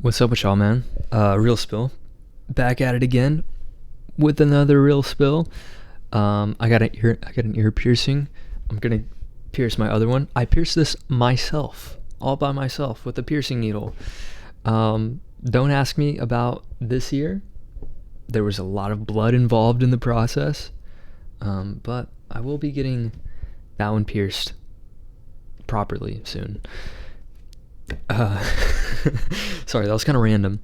What's up with y'all, man? Real spill. Back at it again with another real spill. I got an ear piercing. I'm gonna pierce my other one. I pierced this myself, all by myself, with a piercing needle. Don't ask me about this ear. There was a lot of blood involved in the process. But I will be getting that one pierced properly soon. Uh, Sorry, that was kind of random.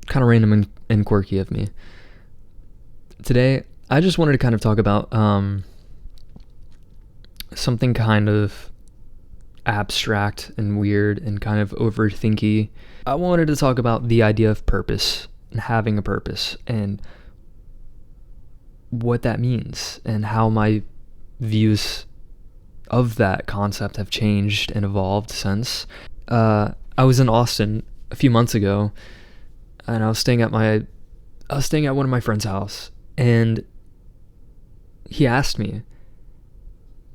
Kind of random and quirky of me. Today, I just wanted to kind of talk about something kind of abstract and weird and kind of overthinky. I wanted to talk about the idea of purpose and having a purpose and what that means and how my views of that concept have changed and evolved since. I was in Austin a few months ago, and I was staying at one of my friend's house, and he asked me,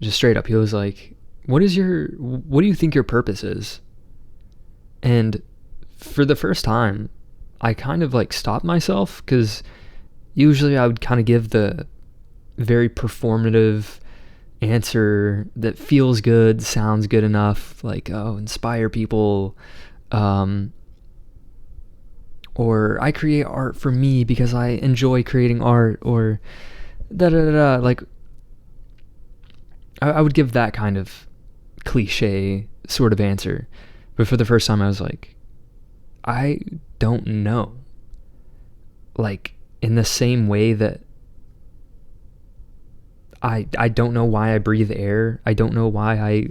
just straight up, he was like, what do you think your purpose is? And for the first time, I kind of like stopped myself, because usually I would kind of give the very performative answer that feels good, sounds good enough, like, oh, inspire people, or I create art for me because I enjoy creating art, or da da da da. Like, I would give that kind of cliche sort of answer. But for the first time, I was like, I don't know. Like, in the same way that I don't know why I breathe air. I don't know why I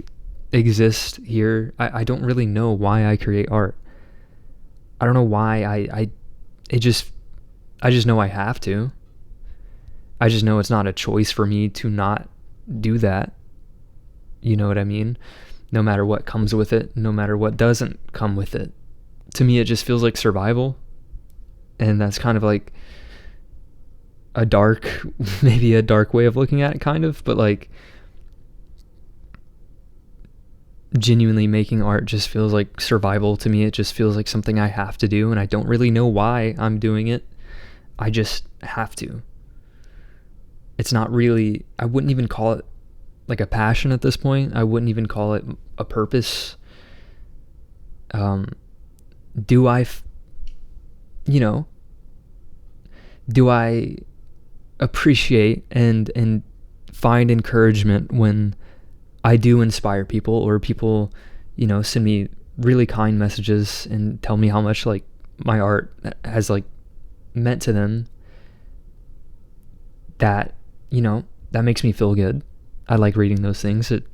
exist here. I don't really know why I create art. I don't know why I just know I have to. I just know it's not a choice for me to not do that. You know what I mean? No matter what comes with it, no matter what doesn't come with it. To me, it just feels like survival. And that's kind of like maybe a dark way of looking at it, kind of, but like, genuinely making art just feels like survival to me. It just feels like something I have to do, and I don't really know why I'm doing it. I just have to. It's not really, I wouldn't even call it like a passion at this point. I wouldn't even call it a purpose. Do I appreciate and find encouragement when I do inspire people, or people, send me really kind messages and tell me how much like my art has like meant to them? That, that makes me feel good. I like reading those things. It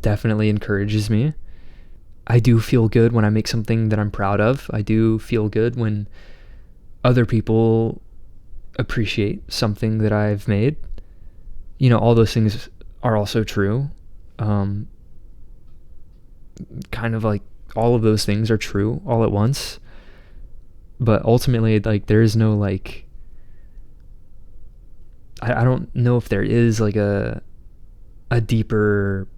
definitely encourages me. I do feel good when I make something that I'm proud of. I do feel good when other people appreciate something that I've made. All those things are also true. Kind of like all of those things are true all at once. But ultimately, like, there is no like, I don't know if there is like a deeper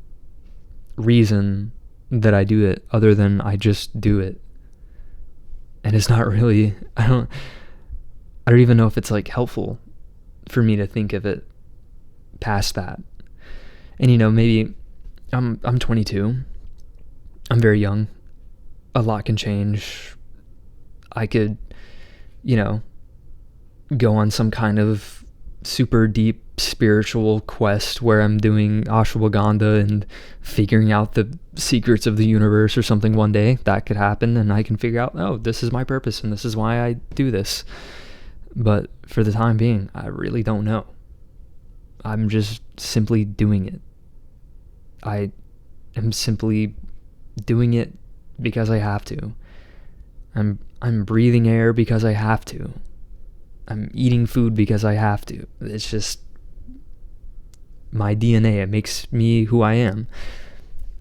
reason that I do it other than I just do it. And it's not really, I don't even know if it's like helpful for me to think of it past that. And maybe I'm 22. I'm very young. A lot can change. I could, go on some kind of super deep spiritual quest where I'm doing ashwagandha and figuring out the secrets of the universe or something one day. That could happen, and I can figure out, oh, this is my purpose and this is why I do this. But for the time being, I really don't know. I'm just simply doing it. I am simply doing it because I have to. I'm breathing air because I have to. I'm eating food because I have to. It's just my DNA. It makes me who I am.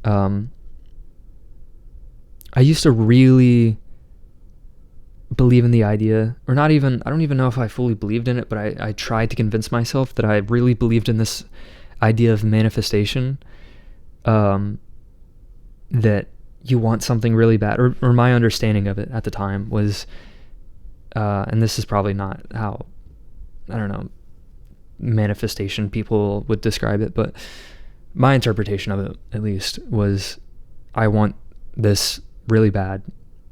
I used to really believe in the idea, or not even, I don't even know if I fully believed in it, but I tried to convince myself that I really believed in this idea of manifestation. That, you want something really bad, or my understanding of it at the time was, and this is probably not how, I don't know, manifestation people would describe it, but my interpretation of it, at least, was I want this really bad.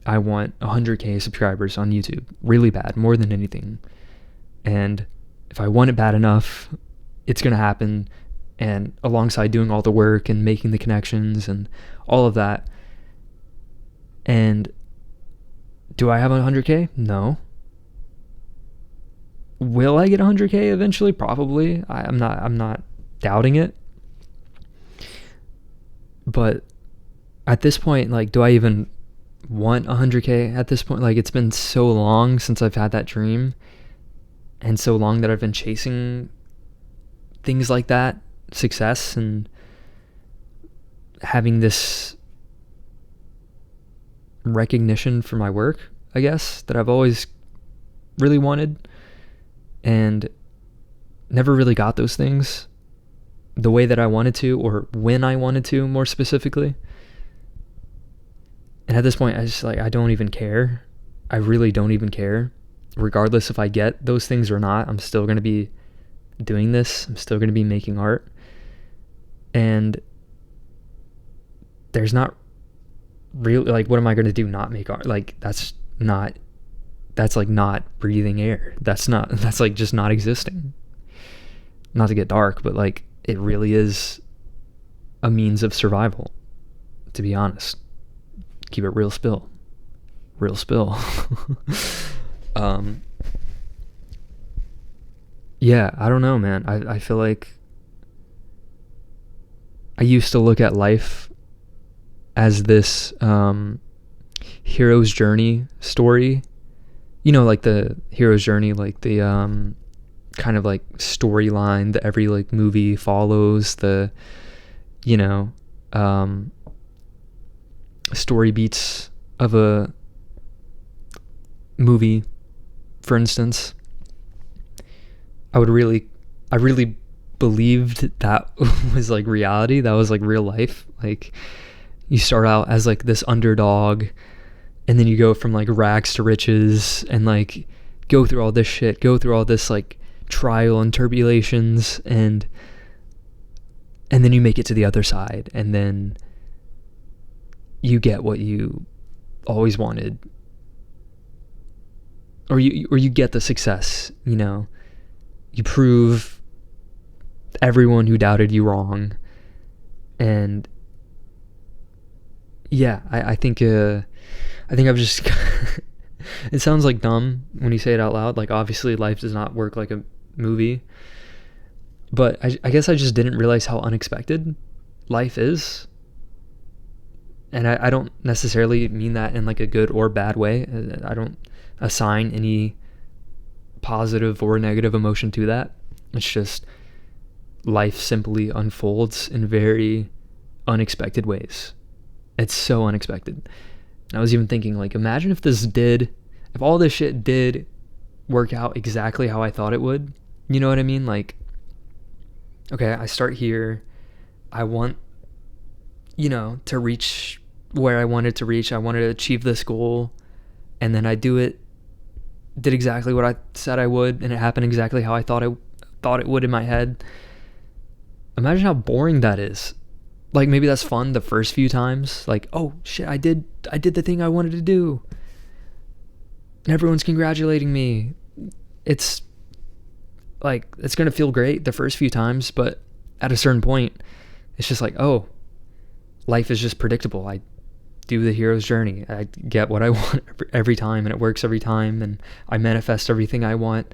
I want 100K subscribers on YouTube really bad, more than anything. And if I want it bad enough, it's going to happen. And alongside doing all the work and making the connections and all of that. And do I have 100K? No. Will I get 100K eventually? Probably. I'm not doubting it. But at this point, like, do I even want 100K at this point? Like, it's been so long since I've had that dream, and so long that I've been chasing things like that, success, and having this recognition for my work, I guess, that I've always really wanted, and never really got those things the way that I wanted to, or when I wanted to, more specifically. And at this point, I don't even care. I really don't even care. Regardless if I get those things or not, I'm still going to be doing this. I'm still going to be making art. And there's not really, like, what am I going to do? Not make art? Like, that's like not breathing air. That's like just not existing. Not to get dark, but like, it really is a means of survival, to be honest. Keep it real spill. Yeah, I don't know, man. I feel like I used to look at life as this hero's journey story. You know, like the hero's journey, like the kind of like storyline that every like movie follows, the, you know, story beats of a movie, for instance. I really believed that was like reality. That was like real life. Like, you start out as like this underdog, and then you go from like rags to riches, and like go through all this shit, go through all this like trial and tribulations, and then you make it to the other side, and then you get what you always wanted, or you get the success, you know. You prove everyone who doubted you wrong. And yeah, I think I've just it sounds like dumb when you say it out loud. Like, obviously life does not work like a movie, but I guess I just didn't realize how unexpected life is. And I don't necessarily mean that in like a good or bad way. I don't assign any positive or negative emotion to that. It's just life simply unfolds in very unexpected ways. It's so unexpected. And I was even thinking, like, imagine if all this shit did work out exactly how I thought it would. You know what I mean? Like, okay, I start here. I want, you know, to reach where I wanted to reach. I wanted to achieve this goal. And then I did exactly what I said I would, and it happened exactly how I thought it would in my head. Imagine how boring that is. Like, maybe that's fun the first few times. Like, oh shit, I did the thing I wanted to do. And everyone's congratulating me. It's like, it's going to feel great the first few times, but at a certain point, it's just like, oh, life is just predictable. I do the hero's journey. I get what I want every time, and it works every time, and I manifest everything I want.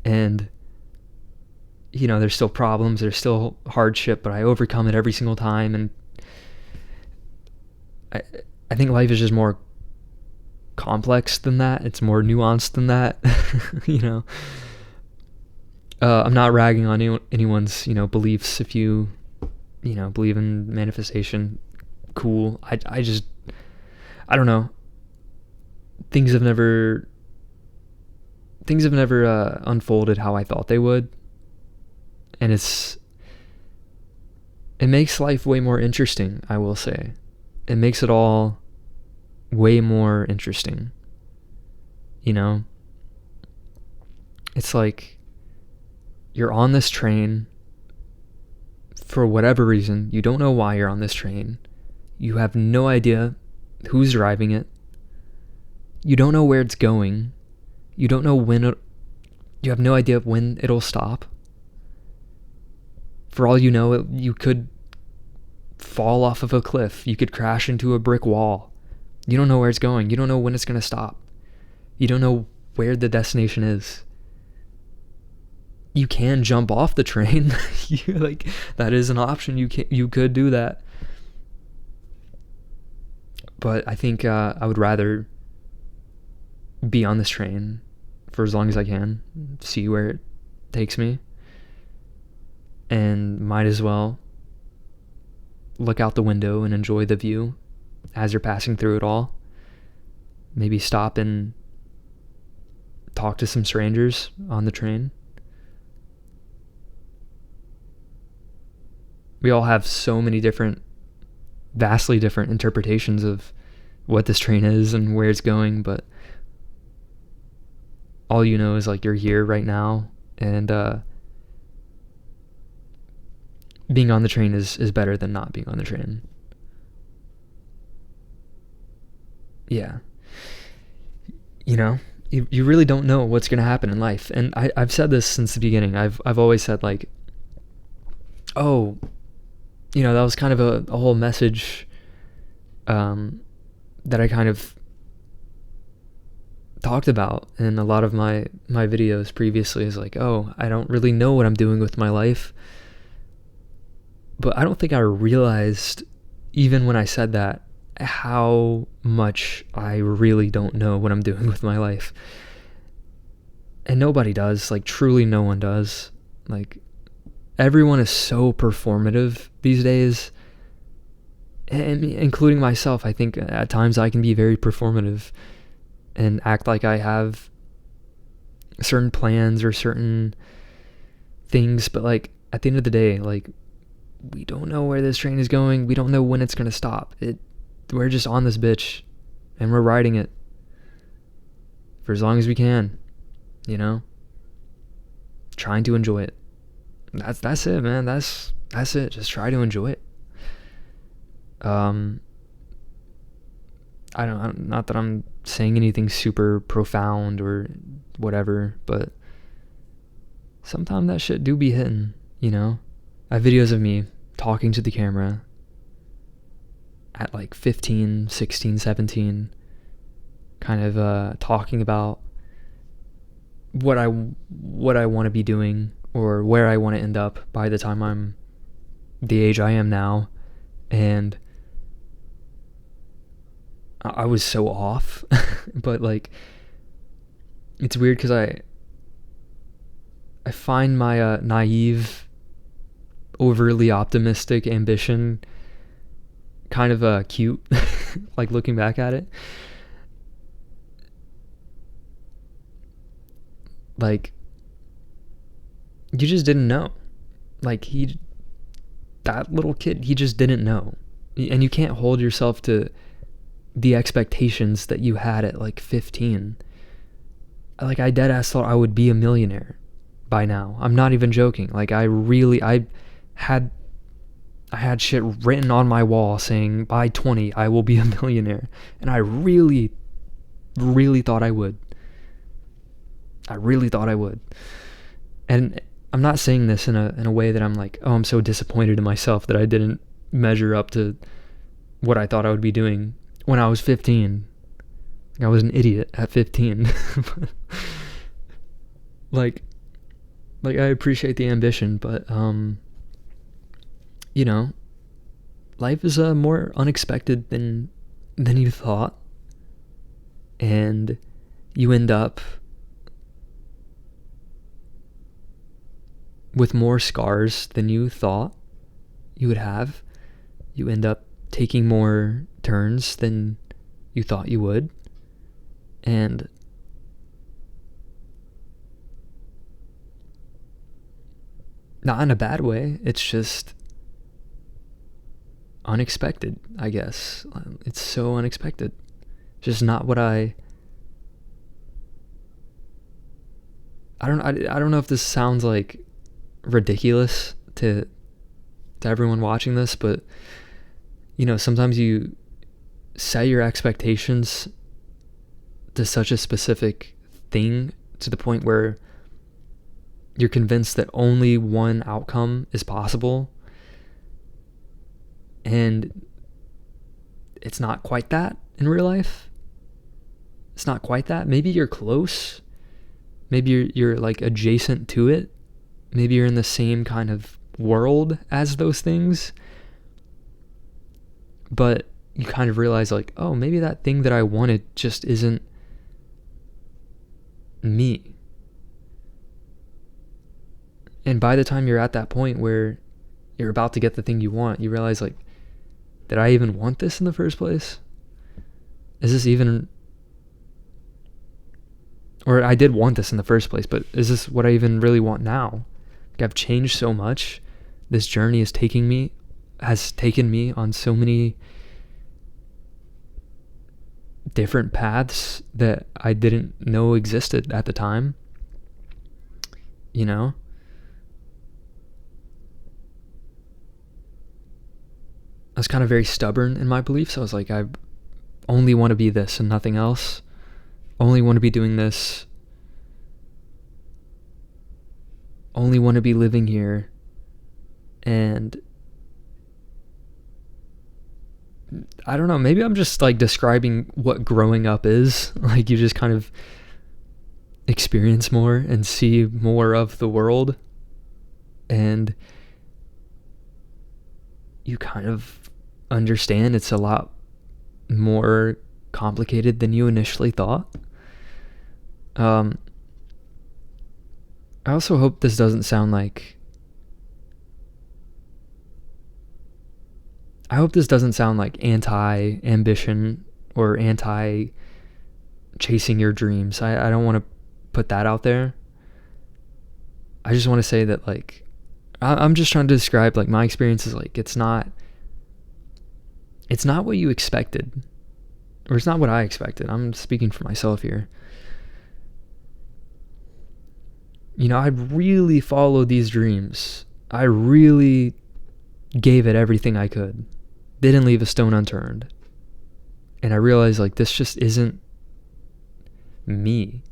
And, you know, there's still problems, there's still hardship, but I overcome it every single time. And I think life is just more complex than that. It's more nuanced than that. You know, I'm not ragging on anyone's, you know, beliefs. If you know, believe in manifestation, cool. I don't know. Things have never unfolded how I thought they would. And it makes life way more interesting, I will say. it makes it all way more interesting. You know? It's like you're on this train for whatever reason. You don't know why you're on this train. You have no idea who's driving it. You don't know where it's going. You don't know you have no idea when it'll stop. For all you know, you could fall off of a cliff. You could crash into a brick wall. You don't know where it's going. You don't know when it's going to stop. You don't know where the destination is. You can jump off the train. That is an option. You could do that. But I think I would rather be on this train for as long as I can, see where it takes me, and might as well look out the window and enjoy the view as you're passing through it all. Maybe stop and talk to some strangers on the train. We all have so many vastly different interpretations of what this train is and where it's going, but all you know is like you're here right now, and being on the train is better than not being on the train. Yeah. You know, you really don't know what's going to happen in life. And I've said this since the beginning. I've always said like, oh, you know, that was kind of a whole message that I kind of talked about in a lot of my videos previously, is like, oh, I don't really know what I'm doing with my life. But I don't think I realized, even when I said that, how much I really don't know what I'm doing with my life. And nobody does. Like, truly no one does. Like, everyone is so performative these days, and including myself. I think at times I can be very performative and act like I have certain plans or certain things, but like at the end of the day, like, we don't know where this train is going. We don't know when it's gonna stop. We're just on this bitch, and we're riding it for as long as we can, you know, trying to enjoy it. That's it, man. That's it. Just try to enjoy it. Not that I'm saying anything super profound or whatever, but sometimes that shit do be hitting, you know? I have videos of me talking to the camera at like 15, 16, 17, kind of talking about what I want to be doing, or where I want to end up by the time I'm the age I am now. And I was so off. But like, it's weird because I find my naive, overly optimistic ambition kind of cute. Like, looking back at it, like, you just didn't know. Like, that little kid, he just didn't know. And you can't hold yourself to the expectations that you had at like 15. Like, I deadass thought I would be a millionaire by now. I'm not even joking. Like, I had shit written on my wall saying by 20 I will be a millionaire, and I really thought I would. And I'm not saying this in a way that I'm like, oh, I'm so disappointed in myself that I didn't measure up to what I thought I would be doing when I was 15. I was an idiot at 15. like I appreciate the ambition, but you know, life is more unexpected than you thought, and you end up with more scars than you thought you would have. You end up taking more turns than you thought you would. And not in a bad way. It's just, unexpected, I guess. It's so unexpected. Just not what I don't know if this sounds like ridiculous to everyone watching this, but sometimes you set your expectations to such a specific thing to the point where you're convinced that only one outcome is possible, and it's not quite that in real life. It's not quite that. Maybe you're close. Maybe you're like adjacent to it. Maybe you're in the same kind of world as those things. But you kind of realize like, oh, maybe that thing that I wanted just isn't me. And by the time you're at that point where you're about to get the thing you want, you realize like, did I even want this in the first place? Is this even... Or I did want this in the first place, but is this what I even really want now? Like, I've changed so much. This journey has taken me on so many different paths that I didn't know existed at the time. I was kind of very stubborn in my beliefs. I was like, I only want to be this and nothing else. Only want to be doing this. Only want to be living here. And I don't know, maybe I'm just like describing what growing up is. Like, you just kind of experience more and see more of the world, and you kind of understand it's a lot more complicated than you initially thought. I also hope this doesn't sound like... I hope this doesn't sound like anti-ambition or anti-chasing your dreams. I don't want to put that out there. I just want to say that, like, I'm just trying to describe, like, my experience is, like, it's not what you expected. Or it's not what I expected. I'm speaking for myself here. I really followed these dreams. I really gave it everything I could. Didn't leave a stone unturned. And I realized, like, this just isn't me.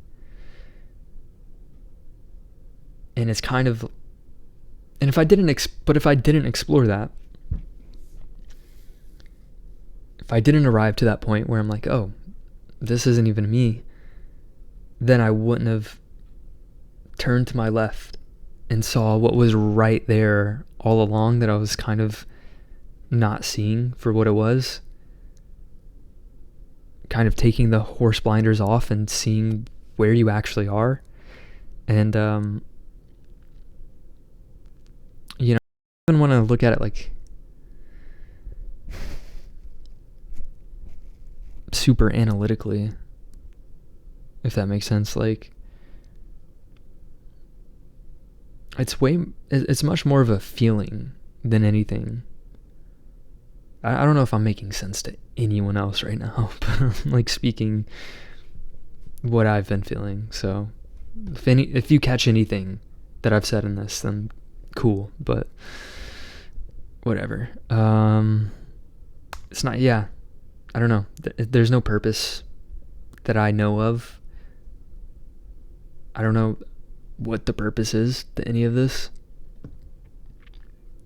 And it's kind of... And if I didn't explore that, if I didn't arrive to that point where I'm like, oh, this isn't even me, then I wouldn't have turned to my left and saw what was right there all along that I was kind of not seeing for what it was. Kind of taking the horse blinders off and seeing where you actually are. And, I even want to look at it like super analytically, if that makes sense. Like, it's much more of a feeling than anything. I don't know if I'm making sense to anyone else right now, but I'm like speaking what I've been feeling. So if you catch anything that I've said in this, then cool, but whatever. It's not, yeah, I don't know. There's no purpose that I know of. I don't know what the purpose is to any of this.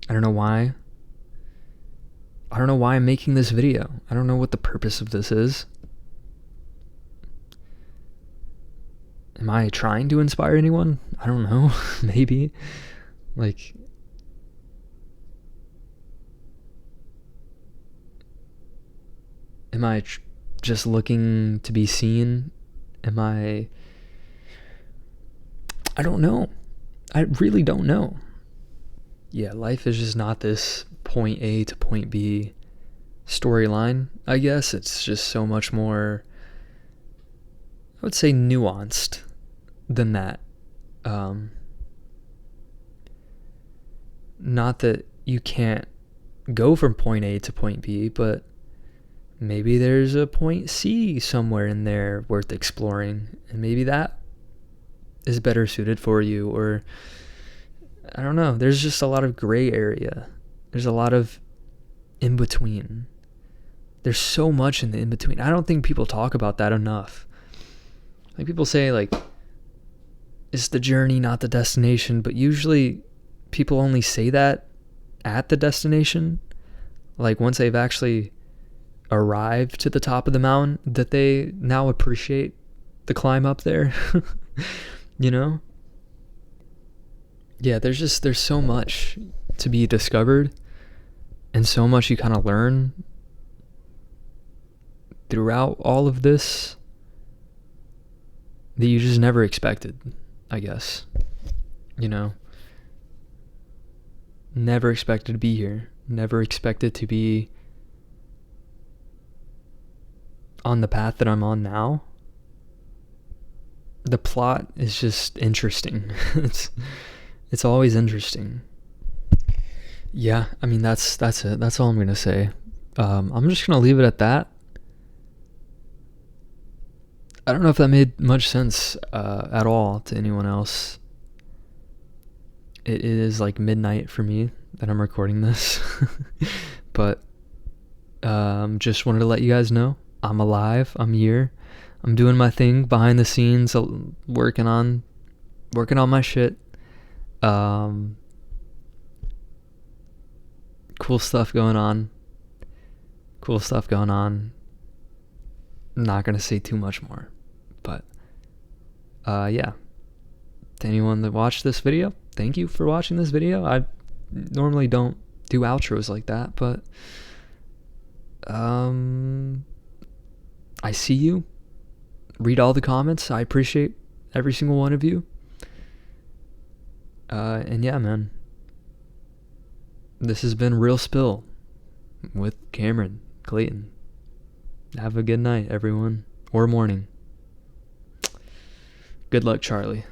I don't know why. I don't know why I'm making this video. I don't know what the purpose of this is. Am I trying to inspire anyone? I don't know. Maybe. Like, am I just looking to be seen? I don't know. I really don't know. Yeah, life is just not this point A to point B storyline, I guess. It's just so much more, I would say, nuanced than that. Not that you can't go from point A to point B, but maybe there's a point C somewhere in there worth exploring, and maybe that is better suited for you. Or I don't know, there's just a lot of gray area. There's a lot of in between. There's so much in the in between. I don't think people talk about that enough. Like, people say, like, it's the journey, not the destination, but usually people only say that at the destination. Like, once they've actually arrived to the top of the mountain, that they now appreciate the climb up there. You know? Yeah, there's so much to be discovered, and so much you kind of learn throughout all of this that you just never expected, I guess. You know? Never expected to be here. Never expected to be on the path that I'm on now. The plot is just interesting. It's always interesting. Yeah, I mean, that's it. That's all I'm gonna say. I'm just gonna leave it at that. I don't know if that made much sense at all to anyone else. It is like midnight for me that I'm recording this. But just wanted to let you guys know I'm alive. I'm here. I'm doing my thing behind the scenes, working on my shit. Cool stuff going on. I'm not gonna say too much more, but yeah. To anyone that watched this video, thank you for watching this video. I normally don't do outros like that, but I see you. Read all the comments. I appreciate every single one of you. And yeah, man. This has been Real Spill with Cameron Clayton. Have a good night, everyone. Or morning. Good luck, Charlie.